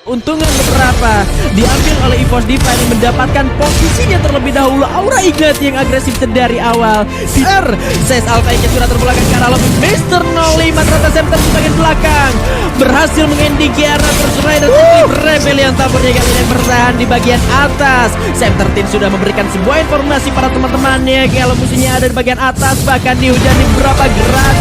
Untungan beberapa diambil oleh EVOS Divine yang mendapatkan posisinya terlebih dahulu. Aura Ignite yang agresif dari awal. Says Alpha yang sudah terbelakang ke arah lobby. Mr. 05 ternyata Semter di bagian belakang berhasil mengending Kiara terus Rider Rebellion tampaknya kali ini yang bertahan di bagian atas. Semter Team sudah memberikan sebuah informasi para teman-temannya kalau musuhnya ada di bagian atas, bahkan dihujani beberapa gerak.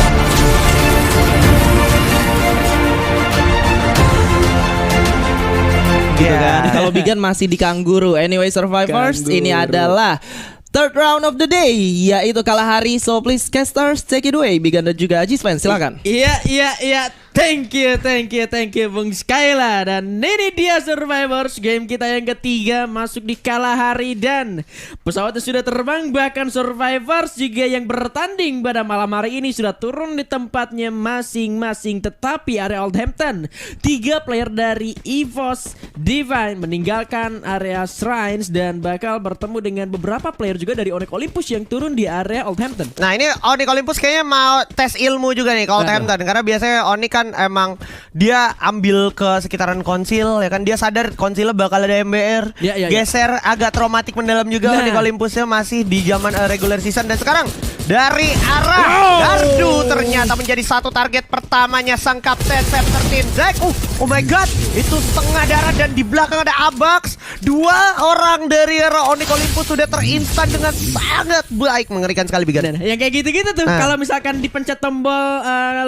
Gitu kan. Kalau Bigan masih di Kangguru. Anyway, Survivors, ini adalah third round of the day, yaitu Kalahari. So please casters take it away. Bigan dan juga Jispen, silakan. Iya. Thank you Bung Skyla. Dan ini dia Survivors, game kita yang ketiga masuk di Kalahari dan pesawatnya sudah terbang. Bahkan Survivors juga yang bertanding pada malam hari ini sudah turun di tempatnya masing-masing. Tetapi area Oldhampton, 3 player dari EVOS Divine meninggalkan area Shrines dan bakal bertemu dengan beberapa player juga dari Onyx Olympus yang turun di area Oldhampton. Nah ini Onyx Olympus kayaknya mau tes ilmu juga nih kalau Oldhampton, karena biasanya Onyx kan emang dia ambil ke sekitaran konsil ya kan, dia sadar konsilnya bakal ada MBR, geser agak traumatik mendalam juga. Onyx Olympusnya masih di zaman regular season dan sekarang dari arah Gardu ternyata menjadi satu target pertamanya sang kapten Sem13 Zack. Oh my god, itu setengah darah dan di belakang ada Abax. 2 orang dari arah Onyx Olympus sudah terinstan dengan sangat baik, mengerikan sekali Bigan. Yang kayak gitu-gitu tuh, kalau misalkan dipencet tombol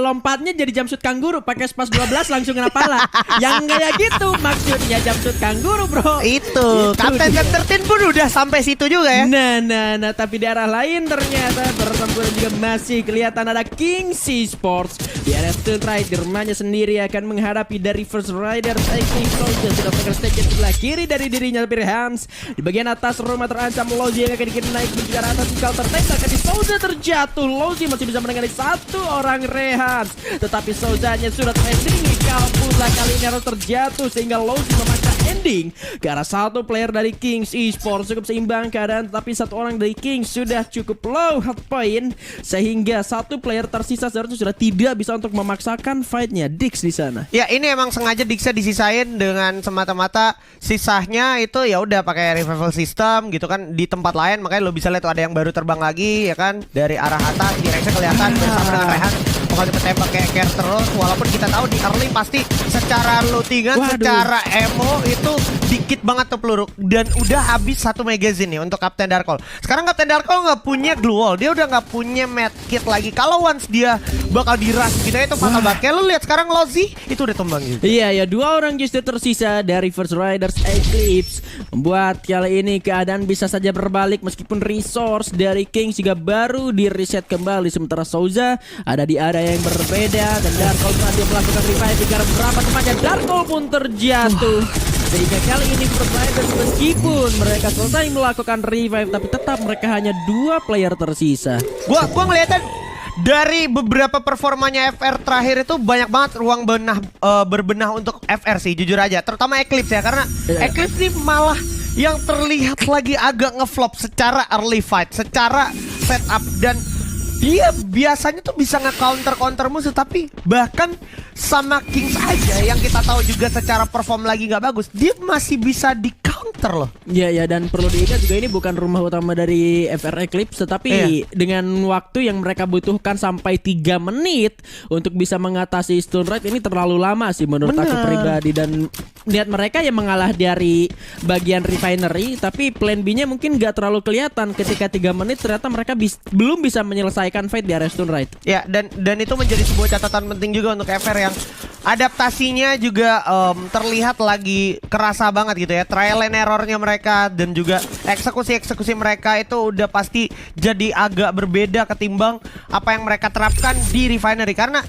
lompatnya jadi jumpsuit kanguru, pakai spas 12 langsung kena pala. Yang kayak gitu maksudnya jumpsuit kanguru, bro. Itu kapten Sem13 pun udah sampai situ juga ya. Nah, tapi di arah lain ternyata pertempuran juga masih kelihatan ada Kings Esports di area Steel Rider. Rumahnya sendiri akan menghadapi dari First Rider Cycling Soldier sudah pegang stage di sebelah kiri dari dirinya Hans. Di bagian atas rumah terancam Lozi yang akan dikit naik ke arah atas counter tembak di Soldier terjatuh. Lozi masih bisa menangani 1 orang Rehans, tetapi Soldiernya sudah terending. Kalau pula kali ini harus terjatuh sehingga Lozi memaksa ending ke arah 1 player dari Kings Esports. Cukup seimbang keadaan, tapi 1 orang dari Kings sudah cukup low health point sehingga 1 player tersisa seharusnya sudah tidak bisa untuk memaksakan fightnya. Dix di sana. Ya ini emang sengaja Dixnya disisain dengan semata-mata sisanya itu ya udah pakai revival system gitu kan di tempat lain, makanya lo bisa lihat tuh ada yang baru terbang lagi ya kan dari arah atas. T-Rexnya kelihatan bersama dengan Rehan bakal tembak kayak care terus, walaupun kita tahu di early pasti secara lootingan, secara emo itu dikit banget tuh peluru dan udah habis 1 magazine nih untuk Kapten Darkol. Sekarang Kapten Darkol nggak punya glue wall, dia udah nggak punya medkit lagi. Kalau once dia bakal dirush gitu itu fatal banget. Kayak lu lihat sekarang Lozi itu udah tumbang gitu. Iya, 2 orang justru tersisa dari First Riders Eclipse membuat kali ini keadaan bisa saja berbalik meskipun resource dari Kings juga baru di reset kembali, sementara Souza ada di area yang berbeda dan Darkol dia melakukan revive karena beberapa temannya. Darkol pun terjatuh sehingga kali ini First Riders meskipun mereka selesai melakukan revive tapi tetap mereka hanya 2 player tersisa. Gua ngeliatnya dari beberapa performanya FR terakhir itu banyak banget ruang berbenah untuk FR sih jujur aja, terutama Eclipse ya, karena Eclipse ini malah yang terlihat lagi agak ngeflop secara early fight, secara setup, dan dia biasanya tuh bisa nge-counter musuh, tapi bahkan sama Kings aja yang kita tahu juga secara perform lagi nggak bagus, dia masih bisa di-counter loh. Iya, dan perlu diingat juga ini bukan rumah utama dari FR Eclipse, tetapi dengan waktu yang mereka butuhkan sampai 3 menit untuk bisa mengatasi Stone Ride ini terlalu lama sih menurut aku pribadi. Dan lihat mereka yang mengalah dari bagian refinery, tapi plan B-nya mungkin nggak terlalu kelihatan ketika 3 menit ternyata mereka belum bisa menyelesaikan fight di area Stone Ride. Ya, dan itu menjadi sebuah catatan penting juga untuk FR yang adaptasinya juga terlihat lagi kerasa banget gitu ya. Trial and errornya mereka dan juga eksekusi mereka itu udah pasti jadi agak berbeda ketimbang apa yang mereka terapkan di refinery, karena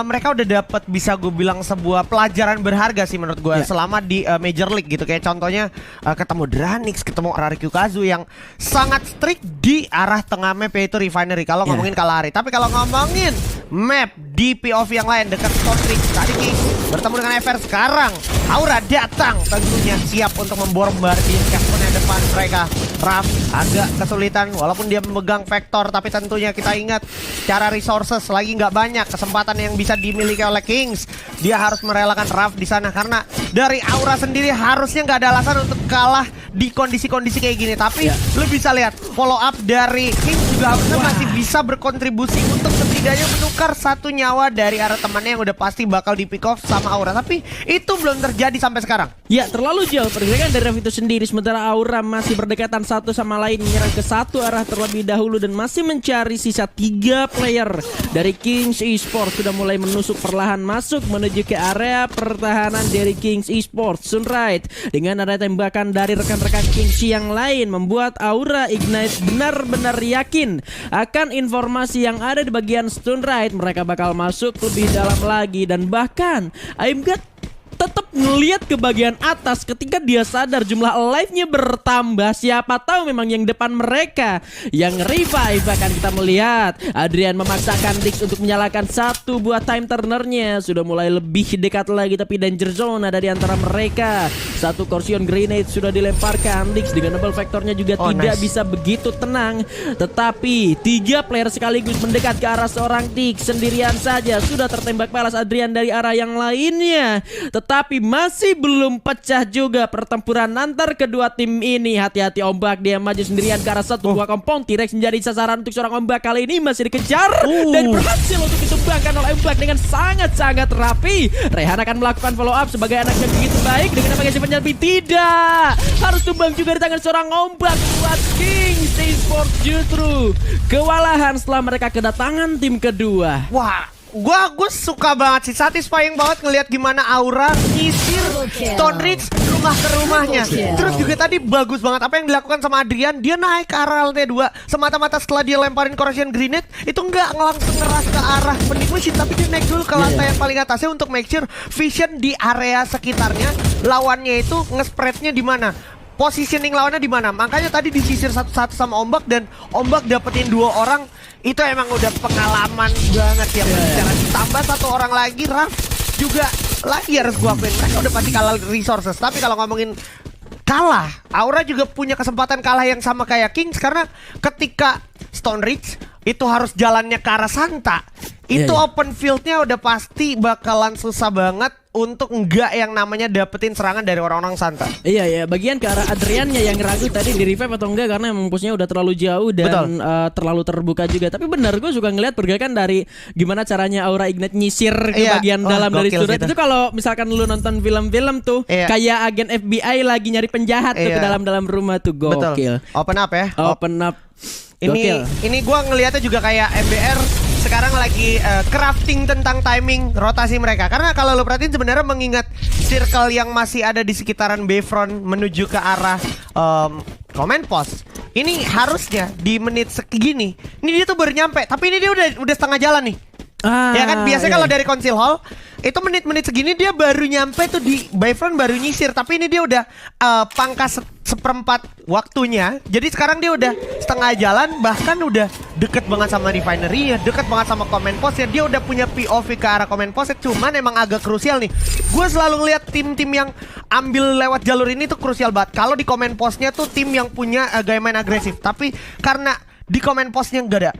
mereka udah dapat, bisa gue bilang, sebuah pelajaran berharga sih menurut gue selama di Major League gitu. Kayak contohnya ketemu Dranix, ketemu Rarikyukazu yang sangat strict di arah tengah map yaitu refinery kalau ngomongin Kalahari. Tapi kalau ngomongin map di POV yang lain dekat Stone Ridge. Tadi King bertemu dengan Ever. Sekarang Aura datang tentunya siap untuk membombardir checkpoint yang depan mereka. Raf agak kesulitan walaupun dia memegang Vector, tapi tentunya kita ingat secara resources lagi nggak banyak kesempatan yang bisa dimiliki oleh Kings. Dia harus merelakan Raf di sana karena dari Aura sendiri harusnya nggak ada alasan untuk kalah di kondisi-kondisi kayak gini. Tapi lu bisa lihat follow up dari Kings juga harusnya masih bisa berkontribusi untuk setidaknya menukar satu nyawa dari arah temannya yang udah pasti bakal di pick off sama Aura. Tapi itu belum terjadi sampai sekarang. Ya, terlalu jauh pergerakan dari Raf itu sendiri. Sementara Aura masih berdekatan satu sama lain, menyerang ke satu arah terlebih dahulu dan masih mencari sisa 3 player dari Kings Esports. Sudah mulai menusuk perlahan masuk menuju ke area pertahanan dari Kings Esports. Sunrise dengan ada tembakan dari rekan-rekan Kings yang lain membuat Aura Ignite benar-benar yakin akan informasi yang ada di bagian Sunrise. Mereka bakal masuk lebih dalam lagi dan bahkan Aimgat tetap ngelihat ke bagian atas ketika dia sadar jumlah alive-nya bertambah. Siapa tahu memang yang depan mereka yang revive. Bahkan kita melihat Adrian memaksakan Dix untuk menyalakan satu buah time turnernya. Sudah mulai lebih dekat lagi tapi danger zone ada di antara mereka. Satu Corsion grenade sudah dilemparkan. Dix dengan double vectornya juga tidak bisa begitu tenang. Tetapi 3 player sekaligus mendekat ke arah seorang Dix sendirian saja. Sudah tertembak balas Adrian dari arah yang lainnya. Tapi masih belum pecah juga pertempuran antar kedua tim ini. Hati-hati Ombak, dia maju sendirian ke arah satu buah kompon. T-Rex menjadi sasaran untuk seorang Ombak. Kali ini masih dikejar dan berhasil untuk ditumbangkan oleh Ombak dengan sangat-sangat rapi. Rehan akan melakukan follow up sebagai anak yang begitu baik dengan aplikasi penjalpi. Tidak, harus tumbang juga di tangan seorang Ombak. Buat Kings Esports justru kewalahan setelah mereka kedatangan tim kedua. Wah, gue suka banget sih, satisfying banget ngelihat gimana Aura nyisir Stone Ridge rumah ke rumahnya. Terus juga tadi bagus banget apa yang dilakukan sama Adrian. Dia naik ke arah lantai 2 semata-mata setelah dia lemparin Corrosion Grenade. Itu nggak langsung ngeras ke arah vending machine, tapi dia naik dulu ke lantai yang paling atasnya untuk make sure vision di area sekitarnya lawannya itu nge-spreadnya di mana, positioning lawannya di mana. Makanya tadi disisir satu-satu sama Ombak dan Ombak dapetin 2 orang. Itu emang udah pengalaman banget ya. Tambah 1 orang lagi, Raf juga lagi harus gua akuin mereka udah pasti kalah resources. Tapi kalau ngomongin kalah, Aura juga punya kesempatan kalah yang sama kayak Kings. Karena ketika Stone Ridge itu harus jalannya ke arah Santa, itu open fieldnya udah pasti bakalan susah banget untuk enggak yang namanya dapetin serangan dari orang-orang Santa. Iya, bagian ke arah Adriannya yang ragu tadi di revive atau enggak karena emang pushnya udah terlalu jauh dan terlalu terbuka juga. Tapi benar, gue suka ngeliat pergerakan dari gimana caranya Aura Ignite nyisir ke bagian dalam dari turret. Itu kalau misalkan lu nonton film-film tuh kayak agen FBI lagi nyari penjahat tuh ke dalam rumah tuh, gokil. Open up ya. Open up. Ini gue ngelihatnya juga kayak MBR sekarang lagi crafting tentang timing rotasi mereka. Karena kalau lo perhatiin sebenarnya mengingat circle yang masih ada di sekitaran Bayfront menuju ke arah command post, ini harusnya di menit segini ini dia tuh baru nyampe. Tapi ini dia udah setengah jalan nih. Ya kan biasanya kalau dari Council Hall itu menit-menit segini dia baru nyampe tuh di Bayfront baru nyisir. Tapi ini dia udah pangkas seperempat waktunya. Jadi sekarang dia udah setengah jalan, bahkan udah deket banget sama refinery ya, deket banget sama command post ya. Dia udah punya POV ke arah command post ya. Cuman emang agak krusial nih. Gue selalu ngeliat tim-tim yang ambil lewat jalur ini tuh krusial banget. Kalau di command postnya tuh tim yang punya gaya main agresif. Tapi karena di command postnya nggak ada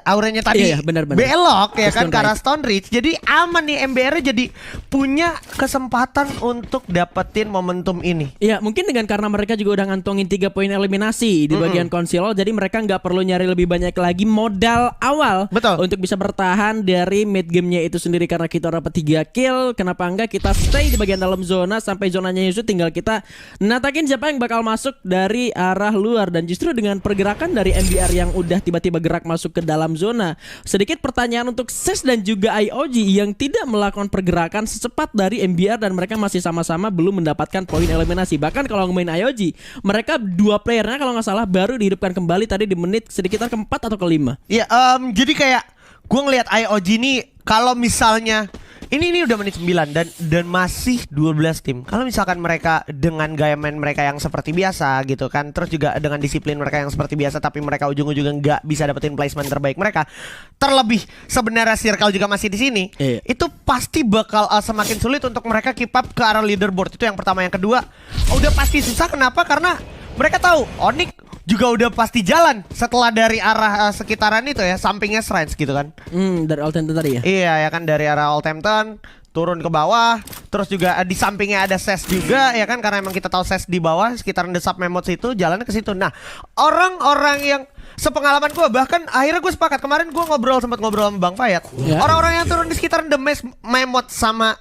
auranya tadi benar. belok ya kan ke arah Stone Ridge. Jadi aman nih MBR jadi punya kesempatan untuk dapetin momentum ini. Iya, mungkin dengan karena mereka juga udah ngantongin 3 poin eliminasi di bagian konsol, jadi mereka nggak perlu nyari lebih banyak lagi modal awal untuk bisa bertahan dari mid gamenya itu sendiri. Karena kita dapat 3 kill, kenapa enggak kita stay di bagian dalam zona sampai zonanya Yusuf, tinggal kita natakin siapa yang bakal masuk dari arah luar. Dan justru dengan pergerakan dari MBR yang udah tiba-tiba gerak masuk ke dalam zona, sedikit pertanyaan untuk SES dan juga IOG yang tidak melakukan pergerakan secepat dari MBR dan mereka masih sama-sama belum mendapatkan poin eliminasi. Bahkan kalau ngemain IOG, mereka 2 playernya kalau nggak salah baru dihidupkan kembali tadi di menit sekitar ke-4 atau ke-5. Iya, jadi kayak gue ngelihat IOG ini kalau misalnya Ini udah menit 9 dan masih 12 tim. Kalau misalkan mereka dengan gaya main mereka yang seperti biasa gitu kan, terus juga dengan disiplin mereka yang seperti biasa, tapi mereka ujung-ujungnya nggak bisa dapetin placement terbaik mereka. Terlebih sebenarnya circle juga masih di sini. Iya. Itu pasti bakal semakin sulit untuk mereka keep up ke arah leaderboard. Itu yang pertama. Yang kedua, udah pasti susah. Kenapa? Karena mereka tahu Onyx juga udah pasti jalan setelah dari arah sekitaran itu ya, sampingnya Shrines gitu kan. Dari Alten tadi ya. Iya ya kan, dari arah Oldhampton turun ke bawah, terus juga di sampingnya ada SES juga ya kan, karena emang kita tahu SES di bawah sekitaran The Submemods itu jalannya ke situ. Nah, orang-orang yang sepengalaman gue, bahkan akhirnya gue sepakat, kemarin gue sempat ngobrol sama Bang Fayat. Ya. Orang-orang yang turun di sekitaran The Memods sama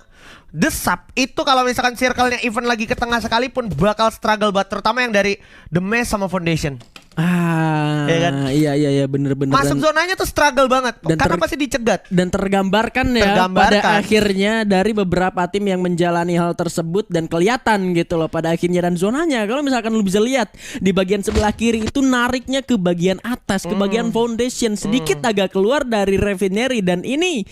The Sub itu kalau misalkan circle-nya even lagi ke tengah sekalipun bakal struggle banget, terutama yang dari The Maze sama Foundation. Iya kan? Iya bener-bener. Masuk zonanya tuh struggle banget karena pasti dicegat. Dan tergambarkan ya pada akhirnya dari beberapa tim yang menjalani hal tersebut, dan kelihatan gitu loh pada akhirnya. Dan zonanya kalau misalkan lu bisa lihat di bagian sebelah kiri itu nariknya ke bagian atas, ke bagian Foundation, sedikit agak keluar dari Refinery. Dan ini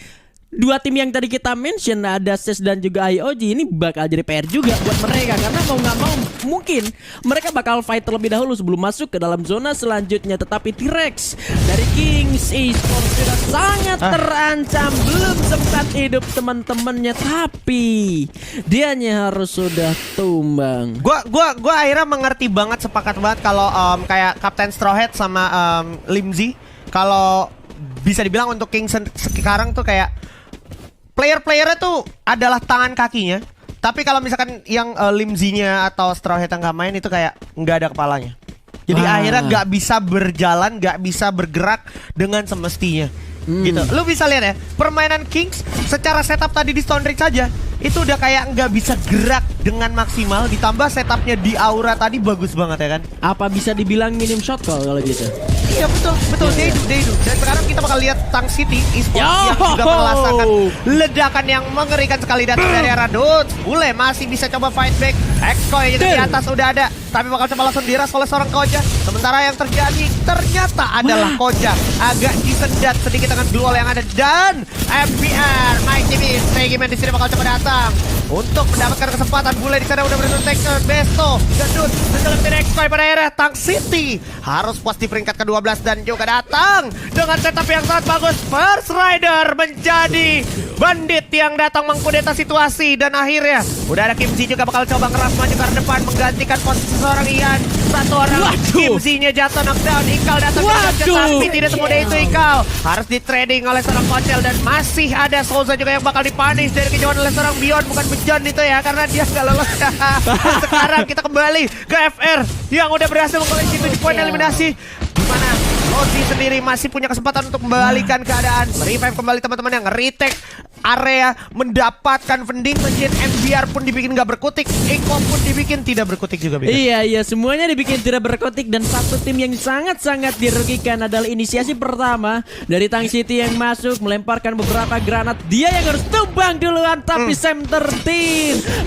dua tim yang tadi kita mention, ada SES dan juga IOG, ini bakal jadi PR juga buat mereka, karena mau nggak mau mungkin mereka bakal fight terlebih dahulu sebelum masuk ke dalam zona selanjutnya. Tetapi T-Rex dari Kings Esports sudah sangat terancam, belum sempat hidup teman-temannya, tapi dianya harus sudah tumbang. Gua akhirnya mengerti banget, sepakat banget kalau kayak Kapten Straw Hat sama Limzy, kalau bisa dibilang untuk Kings sekarang tuh kayak player-playernya tuh adalah tangan kakinya. Tapi kalau misalkan yang Limzy-nya atau Straw Hat nggak main, itu kayak nggak ada kepalanya. Jadi akhirnya nggak bisa berjalan, nggak bisa bergerak dengan semestinya. Gitu. Lu bisa lihat ya, permainan Kings secara setup tadi di Stone Ridge saja itu udah kayak nggak bisa gerak dengan maksimal. Ditambah setupnya di Aura tadi bagus banget ya kan. Apa bisa dibilang minim shot call kalau gitu? Iya betul, they do. Dan sekarang kita bakal lihat Tang City Esports yang juga merasakan ledakan yang mengerikan sekali datang dari arah Dudes. Bule masih bisa coba fight back. Excoy juga di atas udah ada, tapi bakal coba langsung diras oleh seorang Koja. Sementara yang terjadi ternyata adalah Koja agak disendat sedikit dengan duel yang ada, dan MBR Mighty Beast Regimen di sini bakal coba datang untuk mendapatkan kesempatan. Bule di sana udah berhasil take turn. Besto dan Dudes menjelek Excoy pada akhirnya. Tang City harus puas di peringkat ke-12 dan juga datang dengan setup yang sangat bagus. First Rider menjadi bandit yang datang mengkudeta situasi, dan akhirnya udah ada Kim Z juga bakal coba ngeras maju ke depan menggantikan posisi seorang Ian. Satu orang Kim Z-nya jatuh knockdown. Ikal datang tapi tidak semudah itu. Ikal harus di trading oleh seorang Kocel, dan masih ada Souza juga yang bakal dipunish dari kejauhan oleh seorang Bion, bukan Bejon itu ya, karena dia nggak lolos. Sekarang kita kembali ke FR yang udah berhasil mengoleksi 7 poin eliminasi, dimana Ozzy sendiri masih punya kesempatan untuk membalikan keadaan, revive kembali teman-teman yang retake area, mendapatkan vending machine. MBR pun dibikin gak berkutik, Eko pun dibikin tidak berkutik juga. Iya, semuanya dibikin tidak berkutik, dan satu tim yang sangat-sangat dirugikan adalah inisiasi pertama dari Tang City yang masuk melemparkan beberapa granat. Dia yang harus tumbang duluan, tapi Sam13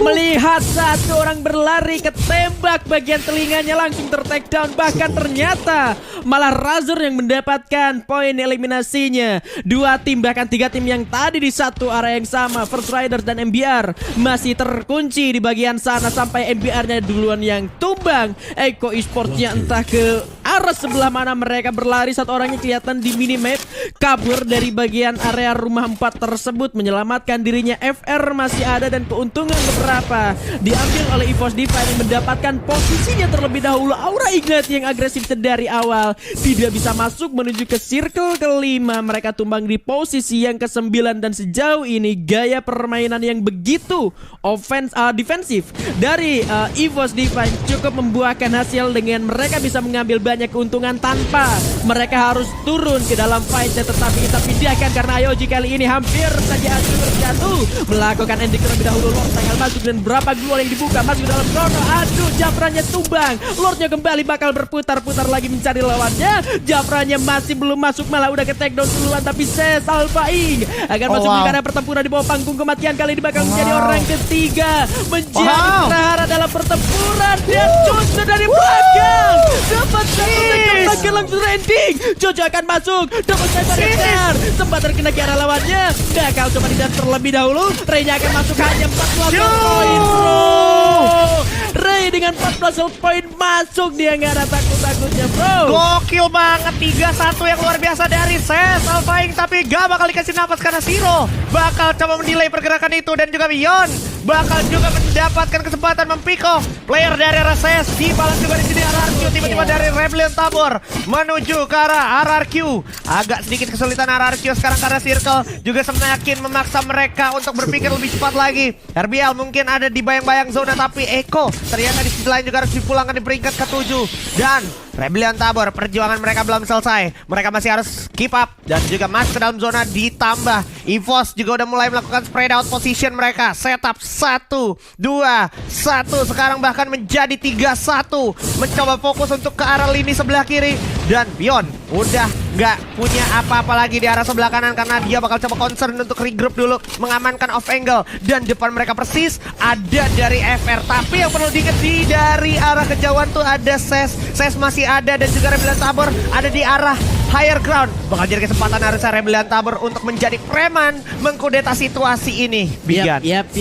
melihat satu orang berlari, ketembak bagian telinganya, langsung ter-take down. Bahkan ternyata malah Razor yang mendapatkan poin eliminasinya. Dua tim, bahkan tiga tim yang tadi di satu area yang sama, First Riders dan MBR masih terkunci di bagian sana sampai MBR-nya duluan yang tumbang. Eko Esports-nya entah ke arah sebelah mana mereka berlari. Satu orangnya kelihatan di minimap kabur dari bagian area rumah 4 tersebut, menyelamatkan dirinya. FR masih ada, dan keuntungan beberapa diambil oleh EVOS Divine yang mendapatkan posisinya terlebih dahulu. Aura Ignite yang agresif dari awal tidak bisa masuk menuju ke circle kelima. Mereka tumbang di posisi yang ke-9, dan sejauh ini gaya permainan yang begitu defensif dari EVOS Divine cukup membuahkan hasil dengan mereka bisa mengambil banyak keuntungan tanpa mereka harus turun ke dalam fight. Tetapi kita pindahkan karena IOG kali ini hampir saja jatuh melakukan ending terlebih dahulu. Lord tanggal masuk, dan berapa glual yang dibuka masuk dalam chrono. Aduh, Jafranya tumbang. Lordnya kembali bakal berputar-putar lagi mencari lawannya. Jafranya masih belum masuk, malah udah ke take down duluan. Tapi SES Alpha Ing akan masuk di karena pertempuran di bawah panggung kematian kali ini bakal menjadi orang ketiga, menjadi prahara dalam pertempuran dan Jojo dari belakang dapat satu tembakan langsung landing. Jojo akan masuk, double sniper Rexer sempat terkena ke arah lawannya. Bakal coba dilihat terlebih dahulu. Ray-nya akan masuk hanya 14 poin bro. Ray dengan 14 poin masuk, dia nggak ada takut-takutnya bro. Gokil banget 3-1 yang luar biasa dari Ses Alphaing, tapi gak bakal dikasih nafas karena Zero bakal coba mendelay pergerakan itu, dan juga Beyond bakal juga mendapatkan kesempatan mempiko player dari RSS. Dibalas juga di sini RRQ, tiba-tiba dari Rebellion Tabor menuju ke arah RRQ. Agak sedikit kesulitan RRQ sekarang karena Circle juga semakin memaksa mereka untuk berpikir lebih cepat lagi. RBL mungkin ada di bayang-bayang zona, tapi Eko ternyata di sisi lain juga harus dipulangkan di peringkat ke-7. Dan Rebellion Tabor, perjuangan mereka belum selesai. Mereka masih harus keep up dan juga masuk ke dalam zona, ditambah EVOS juga udah mulai melakukan spread out position mereka. Setup 1, 2, 1. Sekarang bahkan menjadi 3-1. Mencoba fokus untuk ke arah lini sebelah kiri. Dan Beyond udah nggak punya apa-apa lagi di arah sebelah kanan, karena dia bakal coba concern untuk regroup dulu, mengamankan off angle. Dan depan mereka persis ada dari FR. Tapi yang perlu diingat, dari arah kejauhan tuh ada Ses masih ada, dan juga Rebellion Tabor ada di arah higher ground. Bakal jadi kesempatan harusnya Rebellion Tabor untuk menjadi preman mengkudeta situasi ini. Bigan. Yap.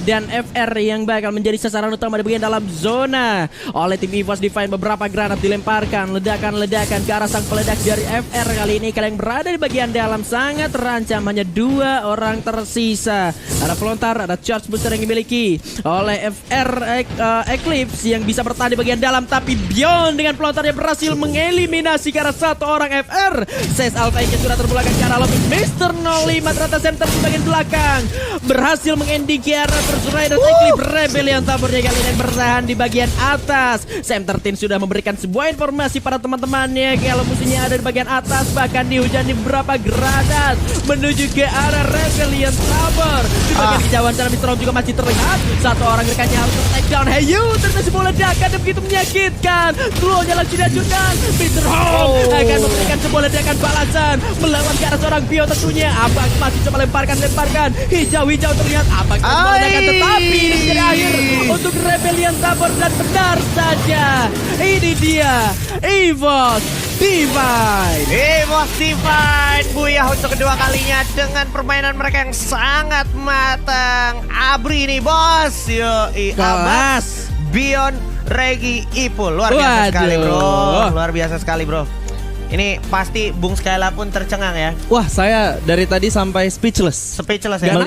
Dan FR yang bakal menjadi sasaran utama di bagian dalam zona. Oleh tim EVOS Divine, beberapa granat dilemparkan, ledakan-ledakan ke arah sang peledak dari FR. Kali ini kalian berada di bagian dalam sangat terancam, hanya 2 orang tersisa. Ada pelontar, ada charge booster yang dimiliki oleh FR Eclipse yang bisa bertahan di bagian dalam, tapi Beyond dengan pelontarnya berhasil mengeliminasi ke arah 1 orang FR. Ses Alphaing sudah terbelakang ke arah lobby. Mr. 05 ternyata center di bagian belakang berhasil mengending ke arah First Riders Eclipse. Rebellion Tabornya kali ini bertahan di bagian atas. Sam 13 sudah memberikan sebuah informasi pada teman-temannya kalau musuhnya ada di bagian atas, bahkan dihujani beberapa granat menuju ke arah Rebellion Tabor. Di bagian kejauhan sana Mr. juga masih terlihat 1 orang rekannya harus take down. Heyu, ternyata sebuah ledakan dan begitu menyakitkan. Glownya langsung dihancurkan. Mr. akan memberikan sebuah ledakan balasan melawan ke arah seorang Bio tentunya. Abang masih coba lemparkan. Hijau terlihat Abang meledakan, tetapi ini menjadi akhir untuk Rebellion Tabor. Dan benar saja, ini dia EVOS Divine. EVOS Divine buyah untuk kedua kalinya dengan permainan mereka yang sangat matang. Abri nih bos. Yoi, Abbas, Beyond, Regi, Ipul. Luar biasa sekali bro. Luar biasa sekali bro. Ini pasti Bung Skyla pun tercengang ya. Wah, saya dari tadi sampai speechless ya.